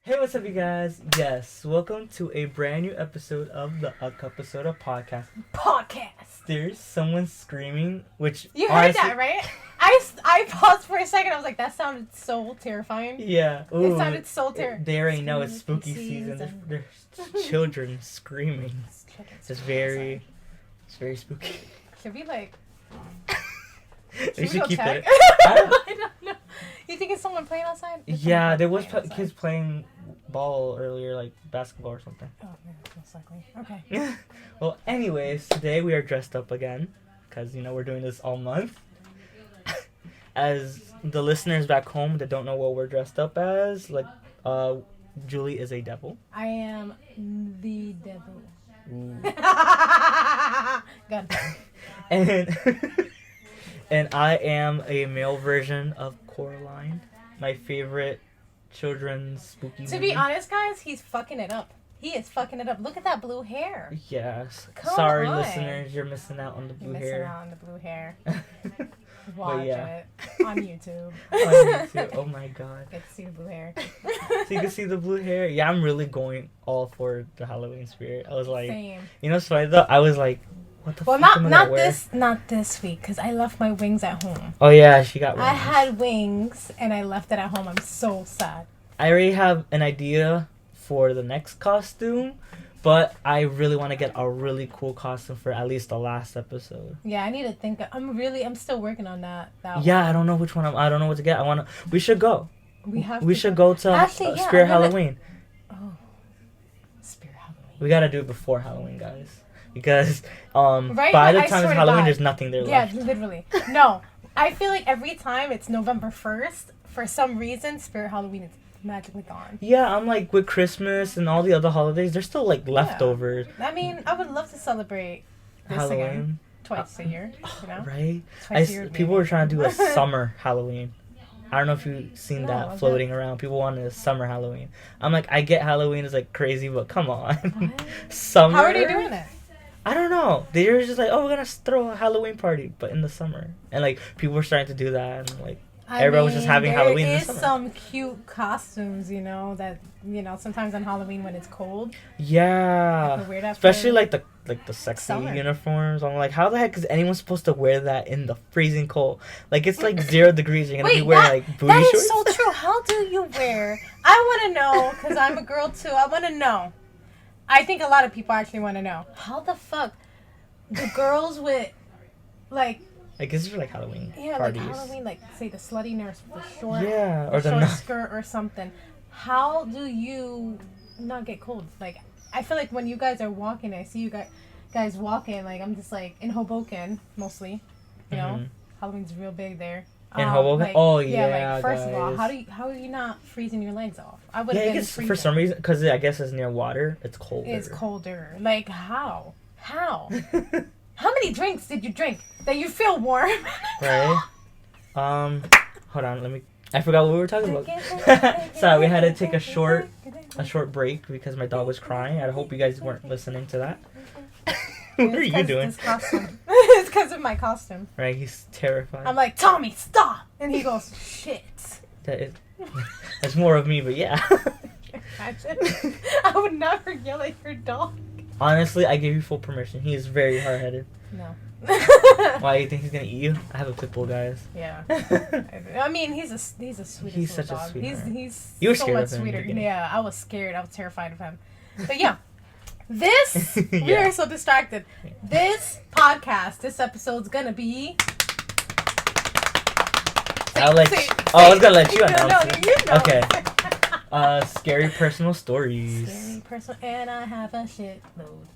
Hey, what's up, you guys? Yes, welcome to a brand new episode of the A Cup of Soda podcast. There's someone screaming, which you heard that, right? I paused for a second. I was like, that sounded so terrifying. Yeah, it sounded so terrifying. They already know it's spooky season. There's children screaming. It's very spooky. Should we like? We should keep check? it. I don't know. You think it's someone playing outside? Yeah, there was kids playing ball earlier, like basketball or something. Oh, yeah, most likely. Okay. Well, anyways, today we are dressed up again because we're doing this all month. As the listeners back home that don't know what we're dressed up as, like, Julie is a devil. I am the devil. Good. And I am a male version of Coraline, my favorite children's spooky movie. To be honest, guys, he's fucking it up. He is fucking it up. Look at that blue hair. Yes. Come Sorry, on. listeners, you're missing out on the blue hair. Missing out on the blue hair. Watch it on YouTube. On YouTube. Oh my god. Get to see the blue hair. So you can see the blue hair. Yeah, I'm really going all for the Halloween spirit. I was like, Same. It's funny though. I was like, what the fuck am I not gonna wear? not this week, because I left my wings at home. Oh yeah, she got wings. I had wings and I left it at home. I'm so sad. I already have an idea for the next costume, but I really want to get a really cool costume for at least the last episode. Yeah, I need to think. I'm still working on that. Yeah, I don't know which one. I don't know what to get. We should go. We should go to Actually, Spirit Halloween. Oh, Spirit Halloween. We gotta do it before Halloween, guys, because right? by the I time swear it's to Halloween, God. there's nothing there Yeah, left. literally. No, I feel like every time it's November 1st, for some reason, Spirit Halloween is magically gone. Yeah, I'm like with Christmas and all the other holidays, there's still like leftovers. I mean, I would love to celebrate this Halloween again. Twice a year, right? Twice a year would be People were trying to do a amazing. summer Halloween. I don't know if you've seen that floating around. People wanted a summer Halloween. I'm like, I get Halloween is like crazy, but come on. What? Summer? How are they doing it? I don't know. They were just like, oh, we're gonna throw a Halloween party, but in the summer. And like, people were starting to do that, and like, everyone was just having Halloween in the summer. There is some cute costumes, that sometimes on Halloween when it's cold. Yeah. Like the weird Especially like the sexy summer. uniforms. I'm like, how the heck is anyone supposed to wear that in the freezing cold? Like, it's like 0 degrees. You're gonna be wearing like booty that shorts. is so true. How do you wear? I want to know, because I'm a girl too. I want to know. I think a lot of people actually want to know. How the fuck the girls with like. Like, this is for like Halloween parties. Like Halloween, like say the slutty nurse with the short, or the short skirt or something. How do you not get cold? Like, I feel like when you guys are walking, I see you guys walking. Like, I'm just like in Hoboken mostly. Halloween's real big there. In Hoboken? Like, oh yeah. Like, first guys. of all, how are you not freezing your legs off? I would have been freezing. For some reason, because I guess it's near water, it's colder. It's colder. Like, how? How many drinks did you drink that you feel warm? Right. Hold on. I forgot what we were talking about. Sorry, we had to take a short break because my dog was crying. I hope you guys weren't listening to that. What are you doing? It's because of my costume. Right, he's terrified. I'm like, Tommy, stop! And he goes, shit. That's more of me, but yeah. Imagine. I would never yell at your dog. Honestly, I give you full permission. He is very hard-headed. No. Why, you think he's gonna eat you? I have a pit bull, guys. Yeah. I mean, he's a sweet. He's such dog. a sweetheart. He's you were so scared much of him sweeter. in the beginning. Yeah, I was scared. I was terrified of him. But yeah, we are so distracted. This podcast, this episode's gonna be. I was gonna let you announce it. You know. Okay. Scary personal stories. Scary personal, and I have a shitload.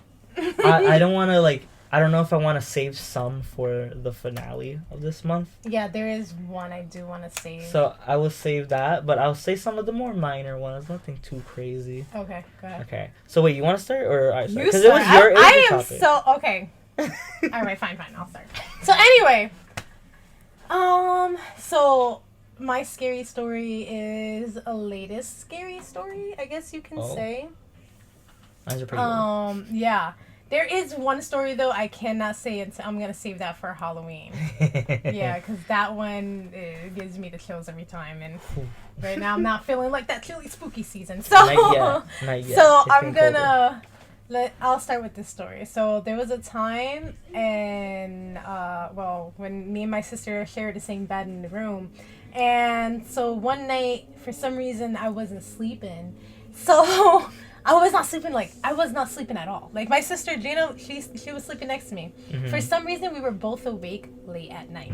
I don't want to I don't know if I want to save some for the finale of this month. Yeah, there is one I do want to save. So I will save that, but I'll say some of the more minor ones. Nothing too crazy. Okay, go ahead. Okay. So wait, you want to start or I start? You start. It was your I am topic. so okay. All right, fine, I'll start. So anyway, so my scary story is a latest scary story, I guess you can say. Mine's are pretty old. Yeah. There is one story though I cannot say it. I'm gonna save that for Halloween. Yeah, because that one gives me the chills every time, and right now I'm not feeling like that chilly spooky season. So, Not yet. So It's I'm getting gonna I'll start with this story. So there was a time, and when me and my sister shared the same bed in the room, and so one night for some reason I wasn't sleeping, so. I was not sleeping at all. Like my sister Gina, she was sleeping next to me. Mm-hmm. For some reason, we were both awake late at night.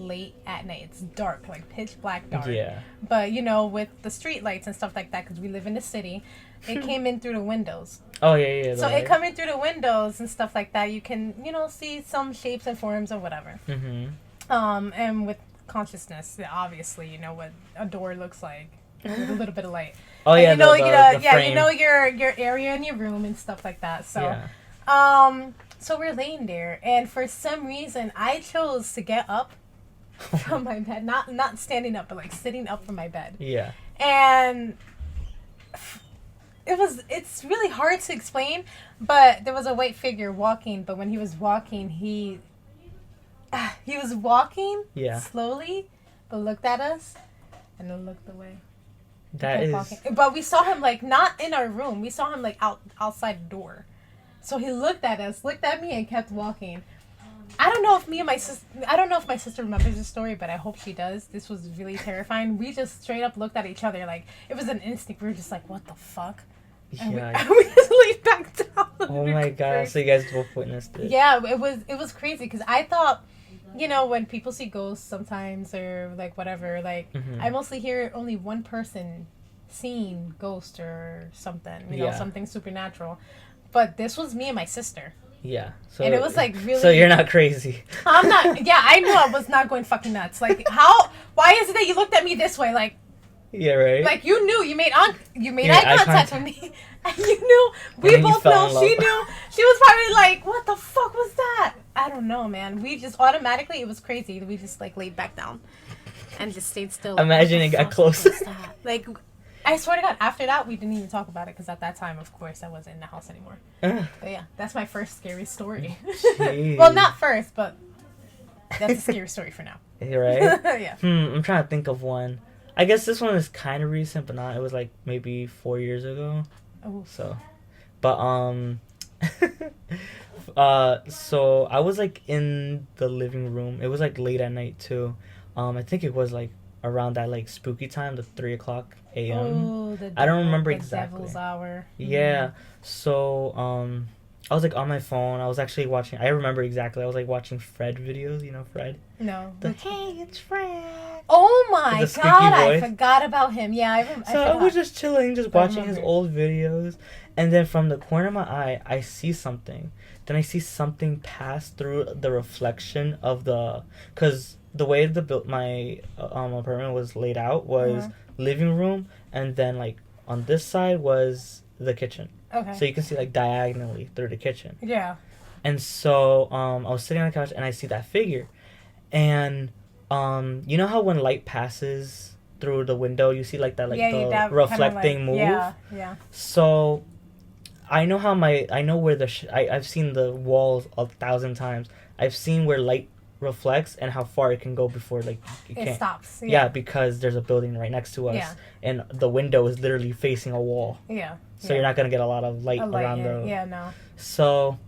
It's dark, like pitch black dark. Yeah. But with the street lights and stuff like that, because we live in the city, it came in through the windows. Oh yeah. So it coming through the windows and stuff like that, you can see some shapes and forms or whatever. Mm-hmm. And with consciousness, obviously, what a door looks like with a little bit of light. Oh yeah, the frame. Your area in your room and stuff like that. So, yeah. So we're laying there, and for some reason, I chose to get up from my bed, not standing up, but like sitting up from my bed. Yeah. And it's really hard to explain, but there was a white figure walking. But when he was walking, he was walking slowly, but looked at us, and then looked away. But we saw him like not in our room. We saw him like outside the door. So he looked at us, looked at me, and kept walking. I don't know if my sister remembers the story, but I hope she does. This was really terrifying. We just straight up looked at each other like it was an instinct. We were just like, "What the fuck?" And we just laid back down. Oh my god! So you guys both witnessed it. Yeah, it was crazy because I thought. When people see ghosts sometimes or like whatever, like I mostly hear only one person seeing ghosts or something, something supernatural. But this was me and my sister. Yeah. So, and it was like really. So you're not crazy. I'm not. Yeah, I knew I was not going fucking nuts. Like why is it that you looked at me this way? Like. Yeah, right. Like you knew you made eye contact with me. And you knew we both know she knew. She was probably like, "What the fuck was that?" I don't know, man. We just automatically, it was crazy. We just like laid back down and just stayed still. Imagine it got closer. Like, I swear to God, after that we didn't even talk about it because at that time, of course, I wasn't in the house anymore. But yeah, that's my first scary story. Well, not first, but that's a scary story for now. Right? Yeah. I'm trying to think of one. I guess this one is kind of recent, but not. It was like maybe 4 years ago. Oh. So, but so I was like in the living room. It was like late at night too. I think it was like around that like spooky time, the 3:00 a.m. Oh, I don't remember exactly. Devil's hour. Yeah. So I was like on my phone. I was actually watching. I remember exactly. I was like watching Fred videos. You know Fred? No. Hey, it's Fred. Oh my god! I forgot about him. Yeah, I was just chilling, just watching his old videos, and then from the corner of my eye, I see something. Then I see something pass through the reflection of because the way my apartment was laid out was living room, and then like on this side was the kitchen. Okay. So you can see like diagonally through the kitchen. Yeah. And so I was sitting on the couch and I see that figure, and you know how when light passes through the window, you see like that the reflecting move. Yeah. So I know where I've seen the walls 1,000 times. I've seen where light reflects and how far it can go before like it stops. Yeah, because there's a building right next to us, and the window is literally facing a wall. Yeah. So you're not gonna get a lot of light around the. Yeah, no. So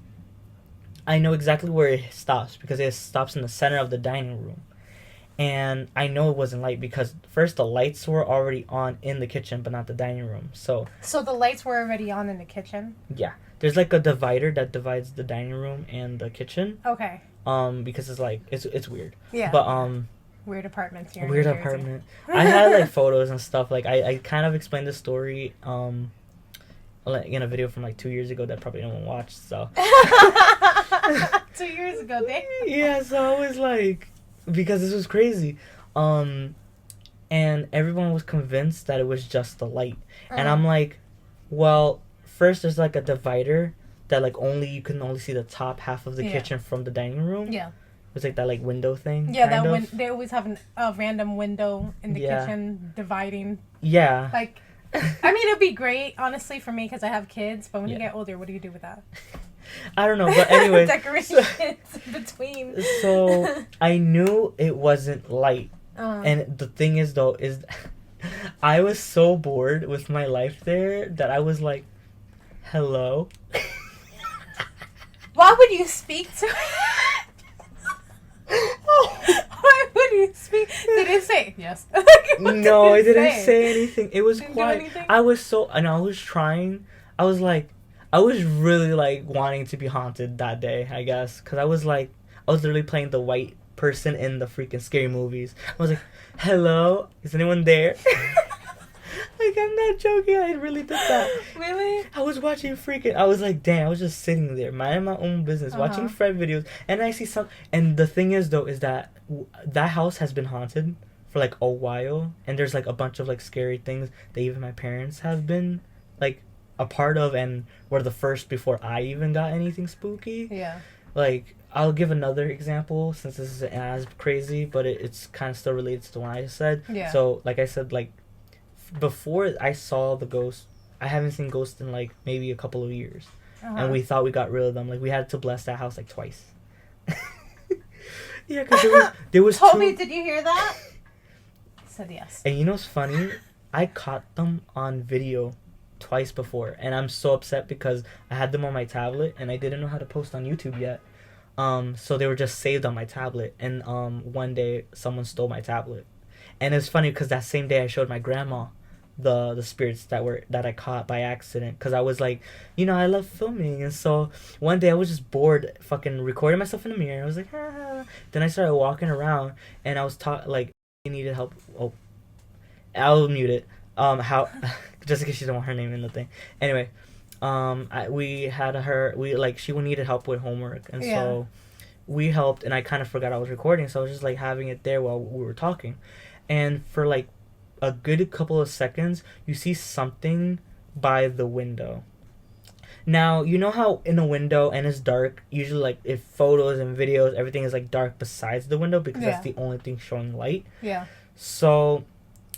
I know exactly where it stops because it stops in the center of the dining room. And I know it wasn't light because first the lights were already on in the kitchen, but not the dining room. So the lights were already on in the kitchen? Yeah. There's like a divider that divides the dining room and the kitchen. Okay. Because it's like it's weird. Yeah. But weird apartments here. Weird apartment. I had like photos and stuff. Like I kind of explained the story like in a video from like 2 years ago that probably no one watched. So 2 years ago, damn. Yeah. So I was like. Because this was crazy. And everyone was convinced that it was just the light. And I'm like, well, first there's like a divider that like you can only see the top half of the kitchen from the dining room. Yeah. It's like that like window thing. Yeah, they always have a random window in the kitchen dividing. Yeah. Like, I mean, it'd be great, honestly, for me because I have kids. But when you get older, what do you do with that? I don't know, but anyway. Decorations between. So I knew it wasn't light. And the thing is, though, is I was so bored with my life there that I was like, hello? Why would you speak to Why would you speak? Did it say yes? No, it didn't say anything. It was quiet. I was trying. I was like, I was really like wanting to be haunted that day, I guess. Because I was literally playing the white person in the freaking scary movies. I was like, hello? Is anyone there? Like, I'm not joking. I really did that. Really? I was watching I was like, damn, I was just sitting there, minding my own business, watching Fred videos, and I see some. And the thing is, though, is that that house has been haunted for like a while, and there's like a bunch of like scary things that even my parents have been like a part of, and were the first before I even got anything spooky. Yeah. Like, I'll give another example since this isn't as crazy, but it's kind of still related to the one I just said. Yeah. So, like I said, like, before I saw the ghost, I haven't seen ghosts in like maybe a couple of years, and we thought we got rid of them. Like, we had to bless that house like twice. Yeah, because there was Toby, did you hear that? He said yes. And you know what's funny? I caught them on video twice before, and I'm so upset because I had them on my tablet and I didn't know how to post on YouTube yet. So they were just saved on my tablet, and one day someone stole my tablet. And it's funny because that same day I showed my grandma the spirits that I caught by accident, because I was like, you know, I love filming, and so one day I was just bored fucking recording myself in the mirror. I was like, ah. Then I started walking around and I was like, I needed help. Oh, I'll mute it. How just in case she don't want her name in the thing. Anyway, she needed help with homework, and so we helped, and I kind of forgot I was recording, so I was just like having it there while we were talking. And for like a good couple of seconds, you see something by the window. Now, you know how in a window and it's dark, usually like if photos and videos, everything is like dark besides the window because that's the only thing showing light. Yeah. So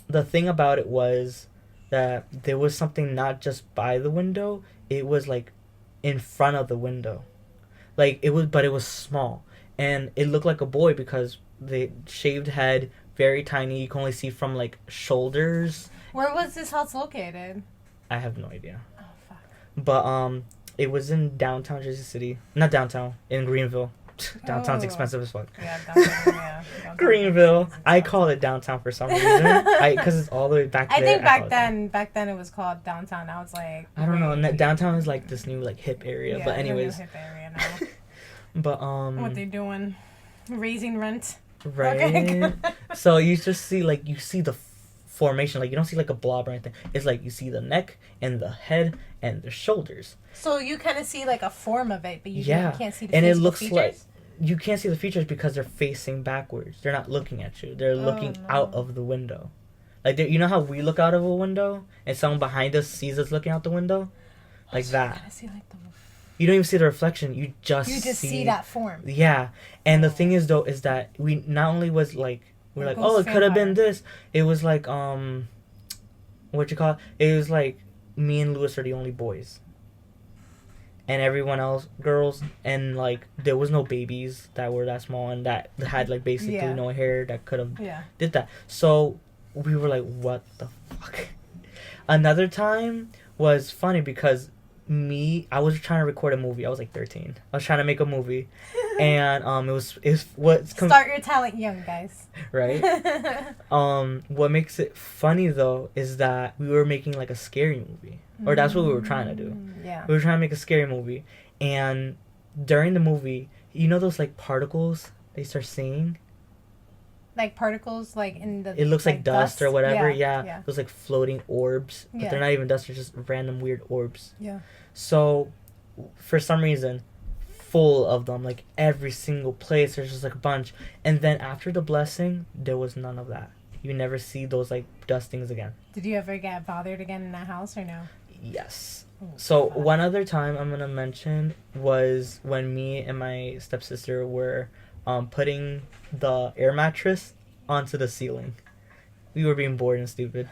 the thing about it was that there was something not just by the window, it was like in front of the window. Like it was small, and it looked like a boy because the shaved head, very tiny. You can only see from like shoulders. Where was this house located? I have no idea. Oh fuck. But it was in downtown Jersey City. Not downtown, in Greenville. Downtown's expensive as fuck. Yeah, downtown, yeah. Greenville. I call it downtown for some reason. Because it's all the way back there. I think back then it was called downtown. Now it's like, I don't know. And downtown is like this new like hip area. Yeah, but anyways. hip area now. But what they doing? Raising rent. Right. Okay. So you just see like the formation, like you don't see like a blob or anything. It's like you see the neck and the head and the shoulders. So you kind of see like a form of it, but you can't see the and it looks features? like you can't see the features because they're facing backwards. They're not looking at you. They're looking out of the window. Like, you know how we look out of a window and someone behind us sees us looking out the window? Like that. You, see, like, you don't even see the reflection. You just see that form. Yeah. And the thing is, though, is that we not only was like, we're like, oh, it could have been this. It was like, what you call it? It was like me and Lewis are the only boys. And everyone else, girls, and like there was no babies that were that small and that had like basically no hair that could have did that. So we were like, what the fuck? Another time was funny because I was trying to record a movie. I was like 13. I was trying to make a movie, and start your talent young, guys. Right. What makes it funny though is that we were making like a scary movie. Or that's what we were trying to do. Yeah. We were trying to make a scary movie. And during the movie, you know those like particles they start seeing? Like particles like in the... It looks like dust or whatever. Yeah. Those like floating orbs. But they're not even dust. They're just random weird orbs. Yeah. So, for some reason, full of them. Like every single place, there's just like a bunch. And then after the blessing, there was none of that. You never see those like dust things again. Did you ever get bothered again in that house or no? Yes. So one other time I'm gonna mention was when me and my stepsister were putting the air mattress onto the ceiling. We were being bored and stupid,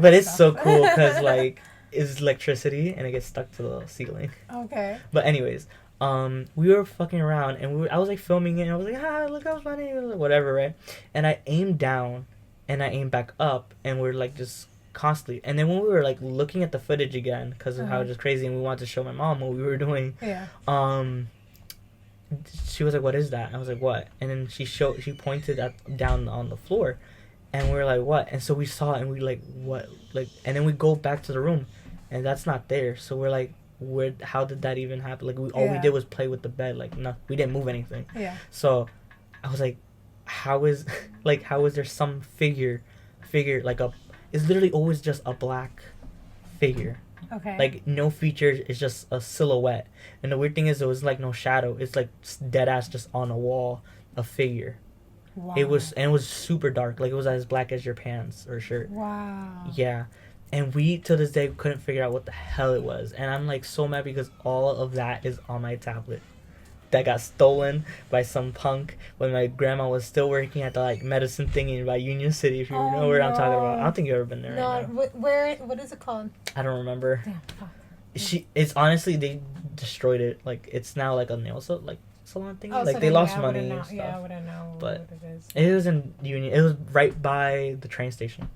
but it's so cool because like it's electricity and it gets stuck to the ceiling. Okay. But anyways, we were fucking around, and I was like filming it, and I was like, look how funny, whatever, right? And I aimed down, and I aimed back up, and we're like just constantly. And then when we were like looking at the footage again, because of how it was crazy, and we wanted to show my mom what we were doing. Yeah. She was like, "What is that?" And I was like, "What?" And then she pointed down on the floor, and we were like, "What?" And so we saw it, and we like, "What?" Like, and then we go back to the room, and that's not there. So we're like, "Where? How did that even happen?" Like, all we did was play with the bed. Like, no, we didn't move anything. Yeah. So I was like, "How is there some figure like a? It's literally always just a black figure." Okay. Like, no features, it's just a silhouette. And the weird thing is, it was like no shadow. It's like dead ass just on a wall, a figure. Wow. It was super dark. Like, it was as black as your pants or shirt. Wow. Yeah. And we, to this day, couldn't figure out what the hell it was. And I'm like so mad because all of that is on my tablet. That got stolen by some punk when my grandma was still working at the like medicine thingy by Union City. If you know where I'm talking about, I don't think you've ever been there. No, right, what is it called? I don't remember. Damn, fuck. It's honestly, they destroyed it. Like, it's now like a nail salon thing. Oh, like, so they lost money and stuff. Yeah, I wouldn't know but what it is. it was in Union. It was right by the train station.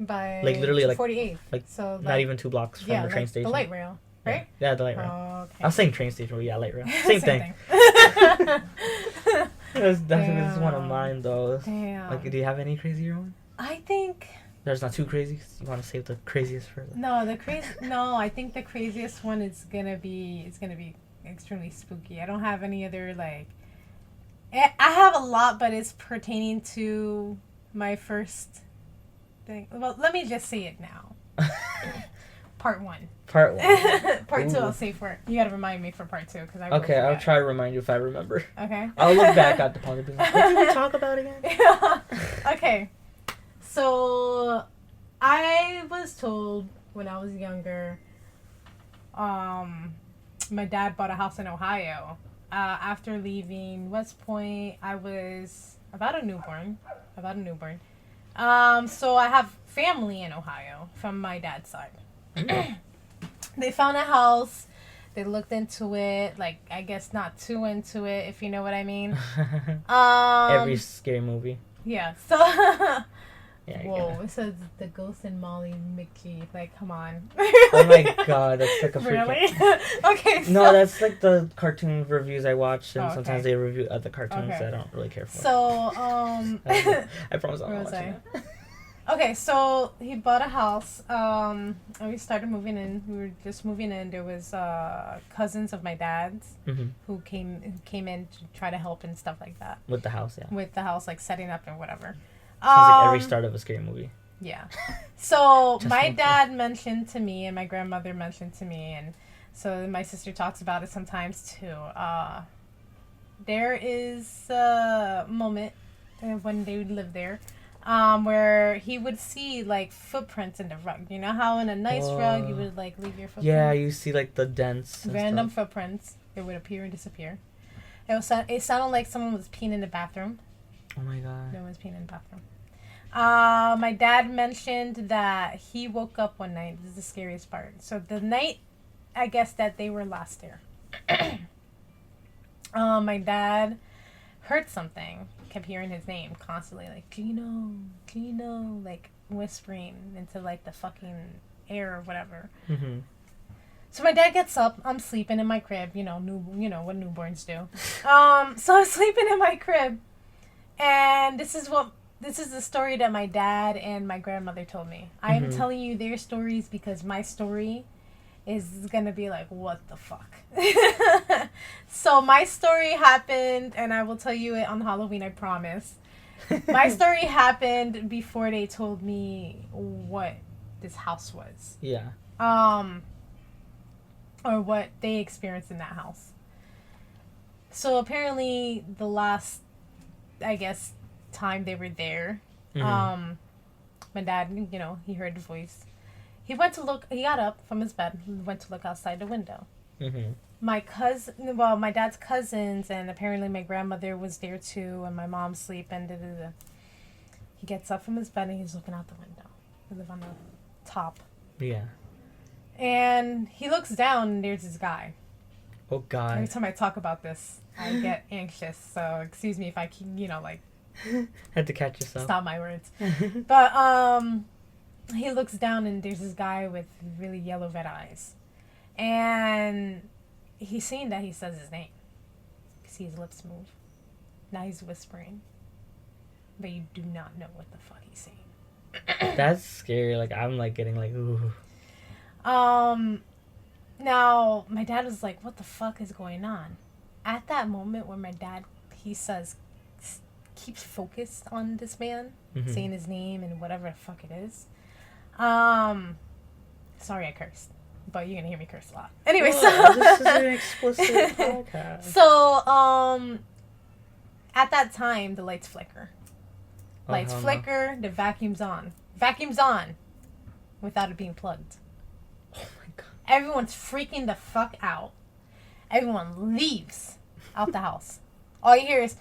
By like literally 48th. Like so not even 2 blocks from the train station. The light rail, right? Yeah, the light rail. Oh, okay. I was saying train station, but yeah, light rail. Same thing. That's one of mine though. Damn. Like, do you have any crazier one? I think there's not too crazy. You want to save the craziest for the... No, I think the craziest one is gonna be extremely spooky. I don't have any other like. I have a lot, but it's pertaining to my first thing. Well, let me just say it now. Part 1. Part 1. Part 2, I'll save for. You gotta remind me for part 2 because I. Okay, I'll try to remind you if I remember. Okay. I'll look back at the podcast. What did we talk about again? Yeah. Okay. So, I was told when I was younger, my dad bought a house in Ohio. After leaving West Point, I was about a newborn. So I have family in Ohio from my dad's side. They found a house. They looked into it. Like, I guess not too into it, if you know what I mean. Every scary movie. Yeah. So. Yeah, whoa! It says the ghost in Molly McGee. Like, come on. Oh my god, that's like a freaking... Really? Okay. So... No, that's like the cartoon reviews I watch, and okay. sometimes they review other cartoons that I don't really care for. So, I promise I'm not watching it. Okay, so he bought a house, and we started moving in. We were just moving in. There was cousins of my dad's who came in to try to help and stuff like that. With the house, yeah. With the house, like setting up and whatever. Sounds like every start of a scary movie. Yeah. So my dad mentioned to me, and my grandmother mentioned to me, and so my sister talks about it sometimes too. There is a moment when they would live there, where he would see like footprints in the rug. You know how in a nice rug you would like leave your footprints? Yeah, you see like the dents. Random footprints. It would appear and disappear. It sounded like someone was peeing in the bathroom. Oh my god. No one's peeing in the bathroom. My dad mentioned that he woke up one night. This is the scariest part. So the night, I guess, that they were last there, my dad heard something. Kept hearing his name constantly, like Gino, like whispering into like the fucking air or whatever. Mm-hmm. So my dad gets up. I'm sleeping in my crib. You know what newborns do. So I'm sleeping in my crib, and this is the story that my dad and my grandmother told me. I am telling you their stories because my story is gonna be like, what the fuck? So my story happened, and I will tell you it on Halloween, I promise. My story happened before they told me what this house was. Yeah. Or what they experienced in that house. So apparently the last, I guess, time they were there, my dad, he heard the voice. He got up from his bed, went to look outside the window. My dad's cousins, and apparently my grandmother was there too, and my mom's sleeping. He gets up from his bed and he's looking out the window. We live on the top. Yeah. And he looks down and there's this guy. Oh God. Every time I talk about this, I get anxious. So excuse me if I can, had to catch yourself. stop my words. But he looks down and there's this guy with really yellow red eyes, and he's seeing that he says his name. You see his lips move. Now he's whispering, but you do not know what the fuck he's saying. That's scary. Like I'm like getting like ooh. Now my dad was like, "What the fuck is going on?" At that moment where my dad, he says, keeps focused on this man, saying his name and whatever the fuck it is. Sorry I cursed, but you're gonna hear me curse a lot. Anyway, this is an explicit podcast. So, at that time, the lights flicker. Lights flicker, the vacuum's on. Vacuum's on without it being plugged. Oh my God. Everyone's freaking the fuck out. Everyone leaves out the house. All you hear is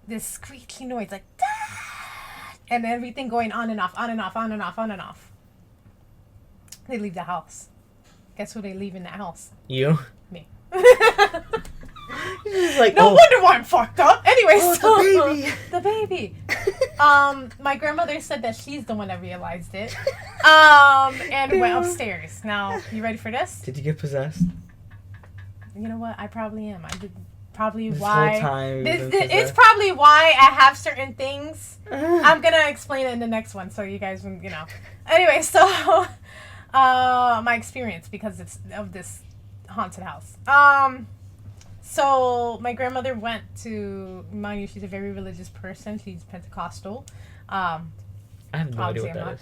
this squeaky noise, like, Dad! And everything going on and off, on and off, on and off, on and off. They leave the house. Guess who they leave in the house? You? Me. Like, no wonder why I'm fucked up. Anyway, so the baby. The baby. My grandmother said that she's the one that realized it. And went upstairs. Now, you ready for this? Did you get possessed? You know what? I probably am. I did probably this why. Whole time it's probably why I have certain things. I'm gonna explain it in the next one, so you guys, Anyway, so my experience because it's of this haunted house. So my grandmother went to, mind you, she's a very religious person. She's Pentecostal. I have no idea what that is.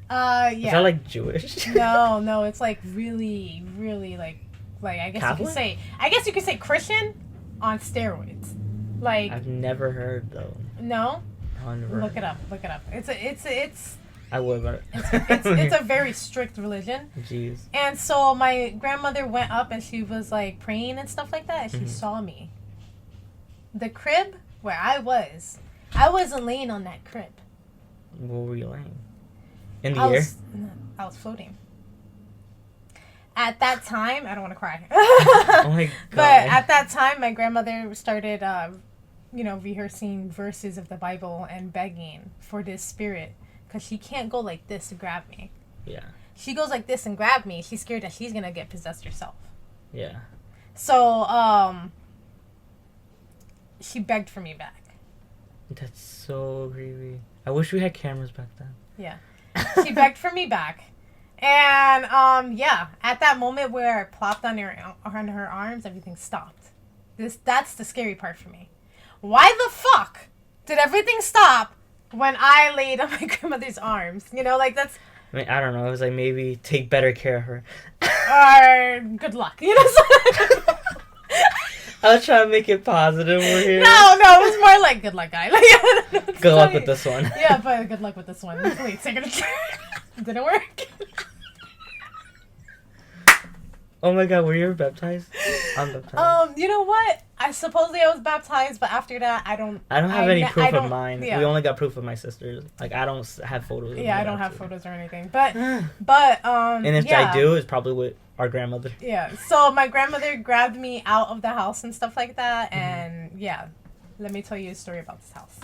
Yeah. Is that like Jewish? No, it's like really, really like I guess Catholic? you could say Christian on steroids. Like I've never heard though. No? Never. Look it up. It's I would, but it's a very strict religion. Jeez. And so my grandmother went up and she was like praying and stuff like that, and she saw me. The crib where I wasn't laying on that crib. Where were you laying? In the air? I was floating. At that time, I don't want to cry. Oh my God. But at that time, my grandmother started, rehearsing verses of the Bible and begging for this spirit. Because she can't go like this to grab me. Yeah. She goes like this and grab me. She's scared that she's going to get possessed herself. Yeah. So, she begged for me back. That's so creepy. I wish we had cameras back then. Yeah. She begged for me back. And, at that moment where I plopped on her arms, everything stopped. That's the scary part for me. Why the fuck did everything stop when I laid on my grandmother's arms? That's... I mean, I don't know. It was like maybe take better care of her. Or good luck. I was trying to make it positive over here. No, it was more like good luck, guy. Good luck with this one. Yeah, but good luck with this one. Please, take it. Didn't work. Oh my God, were you ever baptized? I'm baptized. You know what? I was baptized, but after that, I don't have any proof of mine. Yeah. We only got proof of my sisters. Like, I don't have photos. Yeah, I don't have photos or anything. But and if I do, it's probably with our grandmother. Yeah. So my grandmother grabbed me out of the house and stuff like that, and let me tell you a story about this house.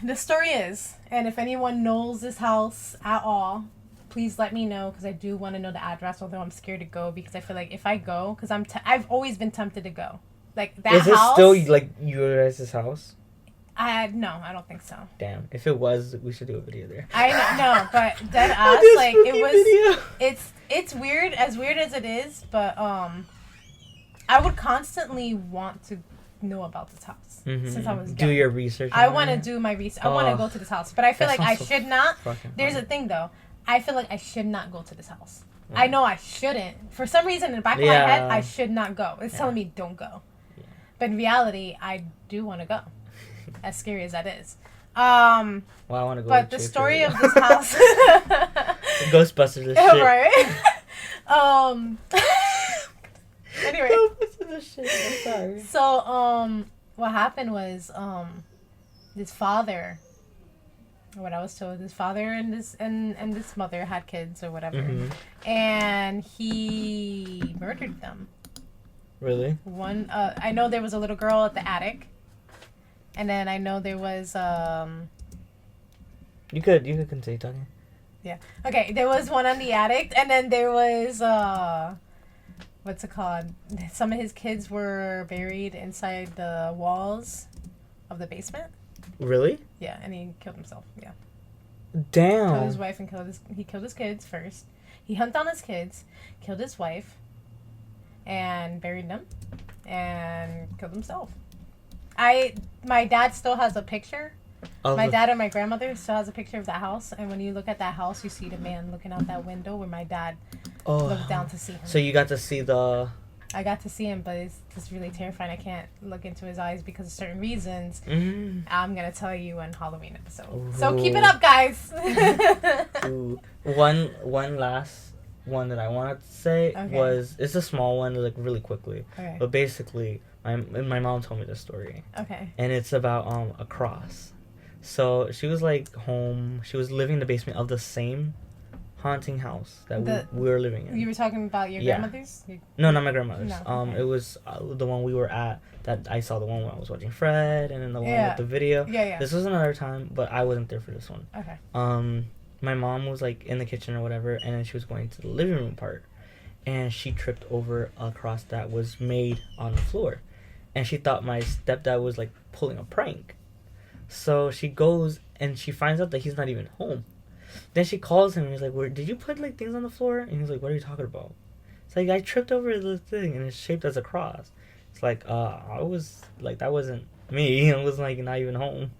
The story is, and if anyone knows this house at all, please let me know, because I do want to know the address, although I'm scared to go, because I feel like if I go, because I've always been tempted to go. Like, that house... Is it still, like, your guys' house? No, I don't think so. Damn. If it was, we should do a video there. I know, but dead ass, like, it was... Video. It's weird as it is, but, I would constantly want to know about this house since I was young. Do your research. I want to do my research. I want to go to this house, but I feel like I should not. There's a thing, though. I feel like I should not go to this house. Yeah. I know I shouldn't. For some reason, in the back of my head, I should not go. It's telling me don't go. Yeah. But in reality, I do want to go. As scary as that is. Well, I want to go. But the story of this house... Ghostbusters and shit. Right? Anyway. Ghostbusters and shit. I'm sorry. So, what happened was, this father... what I was told, his father and this mother had kids or whatever, Mm-hmm. and he murdered them. Really? One, I know there was a little girl at the attic, and then I know there was You could continue talking. Yeah. Okay, there was one on the attic, and then there was what's it called? Some of his kids were buried inside the walls of the basement. Really? Yeah, and he killed himself. Yeah. Damn. Killed his wife and he killed his kids first. He hunted down his kids, killed his wife, and buried them, and killed himself. My dad still has a picture. My dad and my grandmother still has a picture of that house, and when you look at that house, you see the man looking out that window where my dad looked down to see him. So you got to see the... I got to see him, but it's just really terrifying. I can't look into his eyes because of certain reasons. I'm going to tell you in Halloween episode. Ooh. So keep it up, guys. Ooh. One last one that I wanted to say was... It's a small one, like, really quickly. Okay. But basically, my mom told me this story. Okay. And it's about a cross. So she was, like, home. She was living in the basement of the same haunting house that we were living in. You were talking about your grandmother's? No, not my grandmother's. No, okay. It was the one we were at that I saw the one when I was watching Fred, and then the one with the video. Yeah. This was another time, but I wasn't there for this one. Okay. My mom was like in the kitchen or whatever, and then she was going to the living room part, and she tripped over a cross that was made on the floor, and she thought my stepdad was like pulling a prank. So she goes and she finds out that he's not even home. Then she calls him and he's like, "Where did you put like things on the floor?" And he's like, "What are you talking about?" It's like, "I tripped over the thing and it's shaped as a cross." It's like, I was like, that wasn't me. I was like not even home.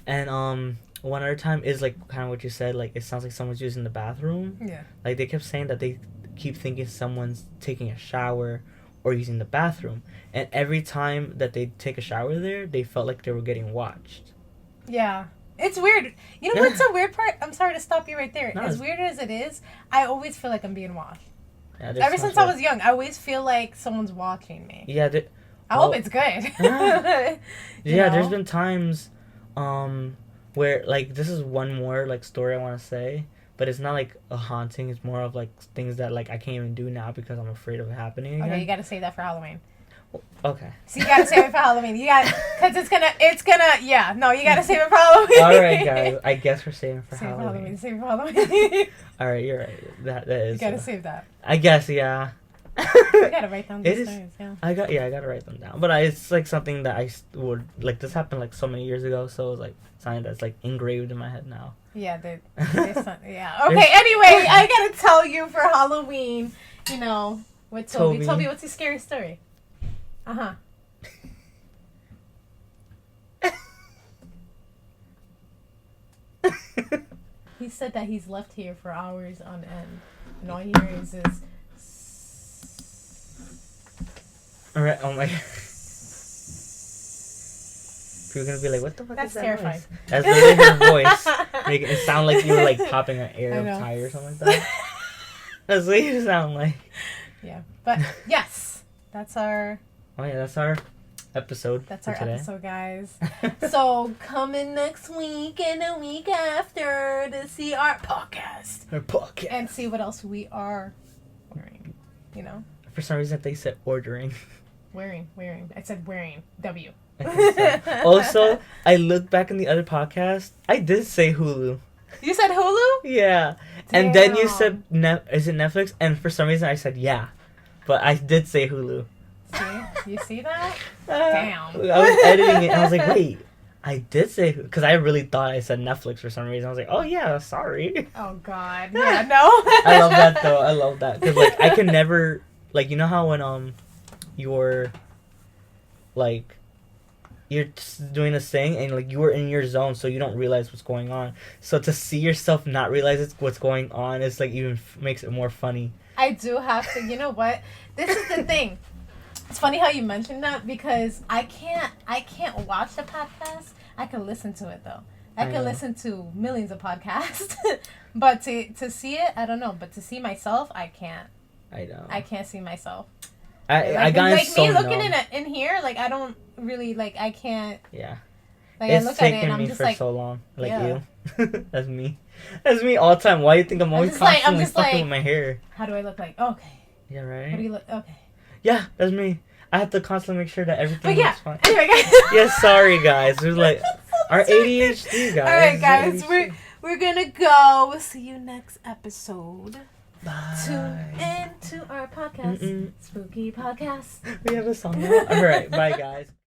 And one other time is like kind of what you said, like it sounds like someone's using the bathroom. Yeah. Like they kept saying that they keep thinking someone's taking a shower or using the bathroom, and every time that they take a shower there, they felt like they were getting watched. Yeah. It's weird. You know what's the weird part? I'm sorry to stop you right there. No, as weird as it is, I always feel like I'm being watched. Yeah, ever since I was young, I always feel like someone's watching me. Yeah. I hope it's good. Yeah, there's been times where, like, this is one more, like, story I want to say, but it's not, like, a haunting. It's more of, like, things that, like, I can't even do now because I'm afraid of it happening again. Okay, you got to save that for Halloween. Okay. So you got to save it for Halloween. You got, because it's gonna, yeah, no, you got to save it for Halloween. All right, guys. I guess we're saving for Halloween. Save it for Halloween. All right, you're right. That is. You got to save that. I guess, yeah. You got to write down these stories, yeah. I got to write them down. But it's, like, something that I would, like, this happened, like, so many years ago, so it's, like, something that's, like, engraved in my head now. Yeah, yeah. Okay, anyway, I got to tell you for Halloween, you know, with Toby. Toby, what's your scary story? Uh-huh. He said that he's left here for hours on end, and all he hears is... Alright, oh my god. People are gonna be like, what the fuck is that terrifying. Noise? That's literally her voice. Making it sound like you were like popping an air of tire or something like that. That's what you sound like. Yeah, but yes, that's our... Oh yeah, that's our episode. That's our episode, guys. So coming next week and a week after to see our podcast. And see what else we are wearing. You know? For some reason they said ordering. Wearing. I said wearing. W. So. Also, I looked back in the other podcast. I did say Hulu. You said Hulu? Yeah. Damn. And then you said, is it Netflix? And for some reason I said yeah. But I did say Hulu. See? You see that? Damn. I was editing it and I was like, wait, I did say Hulu. Because I really thought I said Netflix for some reason. I was like, oh yeah, sorry. Oh God. Yeah, no. I love that though. I love that. Because like, I can never, like, you know how when you're, like, you're just doing this thing and like you were in your zone so you don't realize what's going on. So to see yourself not realize what's going on is like even makes it more funny. I do have to, you know what? This is the thing. It's funny how you mentioned that because I can't watch the podcast. I can listen to it though. I can listen to millions of podcasts. But to see it, I don't know. But to see myself, I can't. I know. I can't see myself. I got like so me looking in here, like I don't really like. I can't. Yeah. Like It's I look at it taken and I'm me just for like, so long. Like yeah. you. That's me. That's me all the time. Why do you think I'm always just like- I'm constantly just fucking like- with my hair? how do I look like? Okay. Yeah, How do right? you look? Okay. Yeah, that's me. I have to constantly make sure that everything But yeah. looks fine. Anyway, guys. Yeah, sorry guys. We're like our ADHD guys. All right, guys. ADHD. We're gonna go. We'll see you next episode. Bye. Tune in to our podcast, Spooky Podcast. We have a song now. All right, bye guys.